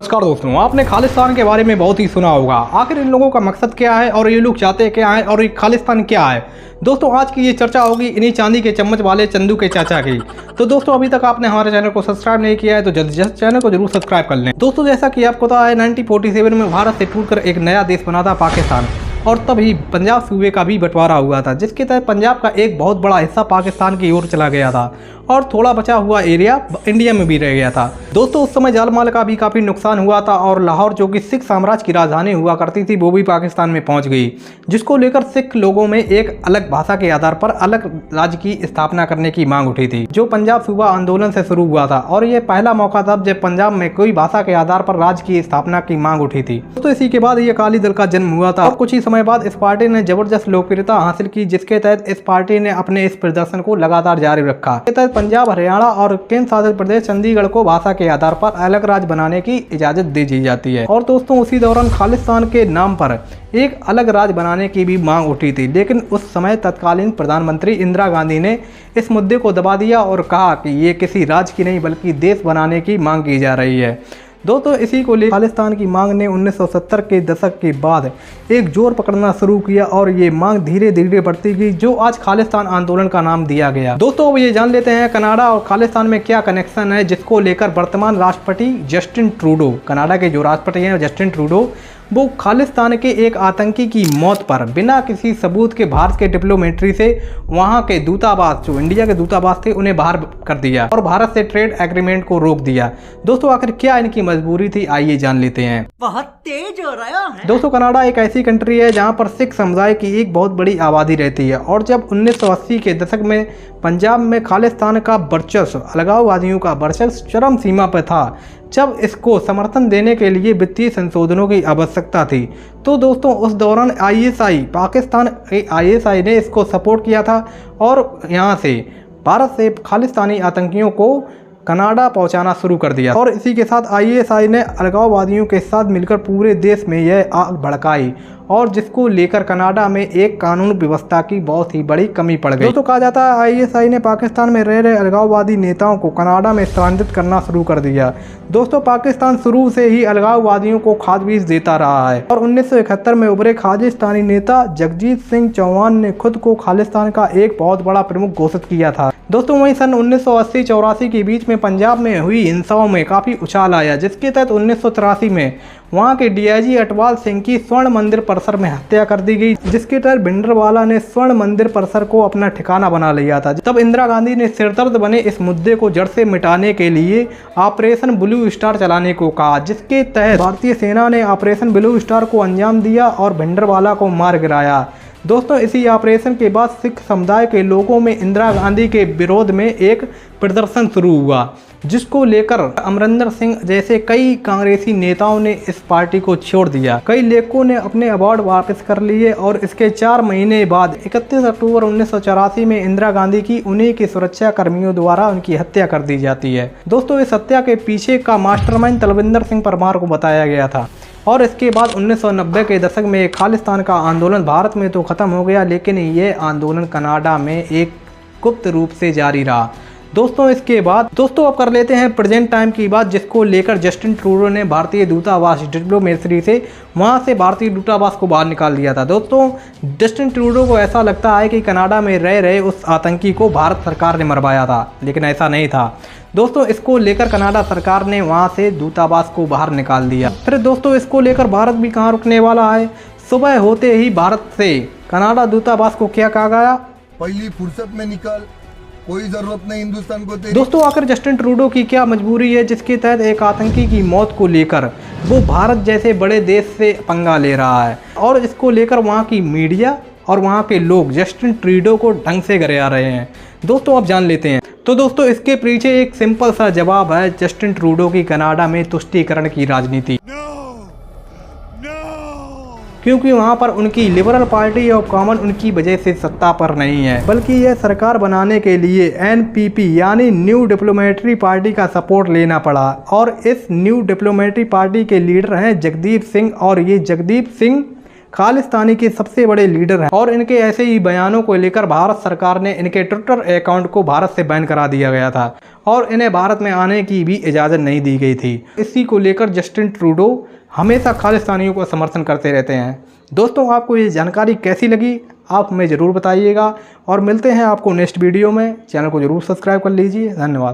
नमस्कार दोस्तों, आपने खालिस्तान के बारे में बहुत ही सुना होगा। आखिर इन लोगों का मकसद क्या है और ये लोग चाहते क्या है और ये खालिस्तान क्या है। दोस्तों आज की ये चर्चा होगी इन्हीं चांदी के चम्मच वाले चंदू के चाचा की। तो दोस्तों अभी तक आपने हमारे चैनल को सब्सक्राइब नहीं किया है तो जल्द जल्द चैनल को जरूर सब्सक्राइब कर लें। दोस्तों जैसा कि आपको पता है 1947 में भारत से टूटकर एक नया देश बना था पाकिस्तान, और तभी पंजाब सूबे का भी बंटवारा हुआ था, जिसके तहत पंजाब का एक बहुत बड़ा हिस्सा पाकिस्तान की ओर चला गया था और थोड़ा बचा हुआ एरिया इंडिया में भी रह गया था। दोस्तों उस समय जालमाल का भी काफ़ी नुकसान हुआ था और लाहौर जो कि सिख साम्राज्य की राजधानी हुआ करती थी वो भी पाकिस्तान में पहुंच गई, जिसको लेकर सिख लोगों में एक अलग भाषा के आधार पर अलग राज्य की स्थापना करने की मांग उठी थी, जो पंजाब सूबा आंदोलन से शुरू हुआ था। और ये पहला मौका था जब पंजाब में कोई भाषा के आधार पर राज्य की स्थापना की मांग उठी थी। तो इसी के बाद ये अकाली दल का जन्म हुआ था और कुछ ही समय बाद इस पार्टी ने जबरदस्त लोकप्रियता हासिल की, जिसके तहत इस पार्टी ने अपने इस प्रदर्शन को लगातार जारी रखा। इसके तहत पंजाब, हरियाणा और केंद्र शासित प्रदेश चंडीगढ़ को भाषा के आधार पर अलग राज्य बनाने की इजाजत दे दी जाती है। और दोस्तों उसी दौरान खालिस्तान के नाम पर एक अलग राज्य बनाने की भी मांग उठी थी, लेकिन उस समय तत्कालीन प्रधानमंत्री इंदिरा गांधी ने इस मुद्दे को दबा दिया और कहा कि ये किसी राज्य की नहीं बल्कि देश बनाने की मांग की जा रही है। दोस्तों इसी को लेकर खालिस्तान की मांग ने 1970 के दशक के बाद एक जोर पकड़ना शुरू किया और ये मांग धीरे धीरे बढ़ती गई, जो आज खालिस्तान आंदोलन का नाम दिया गया। दोस्तों अब ये जान लेते हैं कनाडा और खालिस्तान में क्या कनेक्शन है, जिसको लेकर वर्तमान राष्ट्रपति जस्टिन ट्रूडो, कनाडा के जो राष्ट्रपति हैं जस्टिन ट्रूडो, वो खालिस्तान के एक आतंकी की मौत पर बिना किसी सबूत के भारत के डिप्लोमेट्री से वहां के दूतावास, जो इंडिया के दूतावास थे, उन्हें बाहर कर दिया और भारत से ट्रेड एग्रीमेंट को रोक दिया। दोस्तों आखिर क्या इनकी मजबूरी थी, आइए जान लेते हैं। बहुत तेज हो रहा है। दोस्तों कनाडा एक ऐसी कंट्री है जहां पर सिख समुदाय की एक बहुत बड़ी आबादी रहती है, और जब 1980 के दशक में पंजाब में खालिस्तान का वर्चस्व, अलगाववादियों का वर्चस्व चरम सीमा पर था, जब इसको समर्थन देने के लिए वित्तीय संशोधनों की आवश्यकता थी, तो दोस्तों उस दौरान आईएसआई, पाकिस्तान आईएसआई ने इसको सपोर्ट किया था और यहाँ से भारत से खालिस्तानी आतंकियों को कनाडा पहुंचाना शुरू कर दिया। और इसी के साथ आईएसआई ने अलगाववादियों के साथ मिलकर पूरे देश में यह आग भड़काई, और जिसको लेकर कनाडा में एक कानून व्यवस्था की बहुत ही बड़ी कमी पड़ गई। दोस्तों कहा जाता है आईएसआई ने पाकिस्तान में रह रहे अलगाववादी नेताओं को कनाडा में स्थानांतरित करना शुरू कर दिया। दोस्तों पाकिस्तान शुरू से ही अलगाववादियों को खाद बीज देता रहा है, और 1971 में उभरे खालिस्तानी नेता जगजीत सिंह चौहान ने खुद को खालिस्तान का एक बहुत बड़ा प्रमुख घोषित किया था। दोस्तों वहीं सन 1980-84 के बीच में पंजाब में हुई हिंसाओं में काफ़ी उछाल आया, जिसके तहत 1983 में वहां के डीआईजी अटवाल सिंह की स्वर्ण मंदिर परिसर में हत्या कर दी गई, जिसके तहत भिंडरवाला ने स्वर्ण मंदिर परिसर को अपना ठिकाना बना लिया था। तब इंदिरा गांधी ने सिरदर्द बने इस मुद्दे को जड़ से मिटाने के लिए ऑपरेशन ब्लू स्टार चलाने को कहा, जिसके तहत भारतीय सेना ने ऑपरेशन ब्लू स्टार को अंजाम दिया और भिंडरवाला को मार गिराया। दोस्तों इसी ऑपरेशन के बाद सिख समुदाय के लोगों में इंदिरा गांधी के विरोध में एक प्रदर्शन शुरू हुआ, जिसको लेकर अमरिंदर सिंह जैसे कई कांग्रेसी नेताओं ने इस पार्टी को छोड़ दिया। कई लेखकों ने अपने अवार्ड वापस कर लिए और इसके 4 महीने बाद 31 अक्टूबर 1984 में इंदिरा गांधी की उन्हीं के सुरक्षा कर्मियों द्वारा उनकी हत्या कर दी जाती है। दोस्तों इस हत्या के पीछे का मास्टरमाइंड तलविंदर सिंह परमार को बताया गया था। और इसके बाद 1990 के दशक में खालिस्तान का आंदोलन भारत में तो ख़त्म हो गया, लेकिन ये आंदोलन कनाडा में एक गुप्त रूप से जारी रहा। दोस्तों इसके बाद अब कर लेते हैं प्रेजेंट टाइम की बात, जिसको लेकर जस्टिन ट्रूडो ने भारतीय दूतावास डिप्लोमेसी से वहां से भारतीय दूतावास को बाहर निकाल दिया था। दोस्तों जस्टिन ट्रूडो को ऐसा लगता है कि कनाडा में रह रहे उस आतंकी को भारत सरकार ने मरवाया था, लेकिन ऐसा नहीं था। दोस्तों इसको लेकर कनाडा सरकार ने वहां से दूतावास को बाहर निकाल दिया। फिर दोस्तों इसको लेकर भारत भी कहाँ रुकने वाला है। सुबह होते ही भारत से कनाडा दूतावास को क्या कहा गया, पहली फुर्सत में निकल, कोई जरूरत नहीं हिंदुस्तान को तेरी। दोस्तों आखिर जस्टिन ट्रूडो की क्या मजबूरी है, जिसके तहत एक आतंकी की मौत को लेकर वो भारत जैसे बड़े देश से पंगा ले रहा है, और इसको लेकर वहाँ की मीडिया और वहाँ के लोग जस्टिन ट्रूडो को ढंग से करे आ रहे हैं। दोस्तों अब जान लेते हैं। तो दोस्तों इसके पीछे एक सिंपल सा जवाब है, जस्टिन ट्रूडो की कनाडा में तुष्टीकरण की राजनीति। क्योंकि वहां पर उनकी लिबरल पार्टी ऑफ कॉमन उनकी वजह से सत्ता पर नहीं है, बल्कि यह सरकार बनाने के लिए एनपीपी यानी न्यू डिप्लोमेट्री पार्टी का सपोर्ट लेना पड़ा। और इस न्यू डिप्लोमेट्री पार्टी के लीडर हैं जगदीप सिंह, और ये जगदीप सिंह खालिस्तानी के सबसे बड़े लीडर हैं और इनके ऐसे ही बयानों को लेकर भारत सरकार ने इनके ट्विटर अकाउंट को भारत से बैन करा दिया गया था और इन्हें भारत में आने की भी इजाज़त नहीं दी गई थी। इसी को लेकर जस्टिन ट्रूडो हमेशा खालिस्तानियों को समर्थन करते रहते हैं। दोस्तों, आपको ये जानकारी कैसी लगी आप हमें ज़रूर बताइएगा और मिलते हैं आपको नेक्स्ट वीडियो में। चैनल को ज़रूर सब्सक्राइब कर लीजिए। धन्यवाद।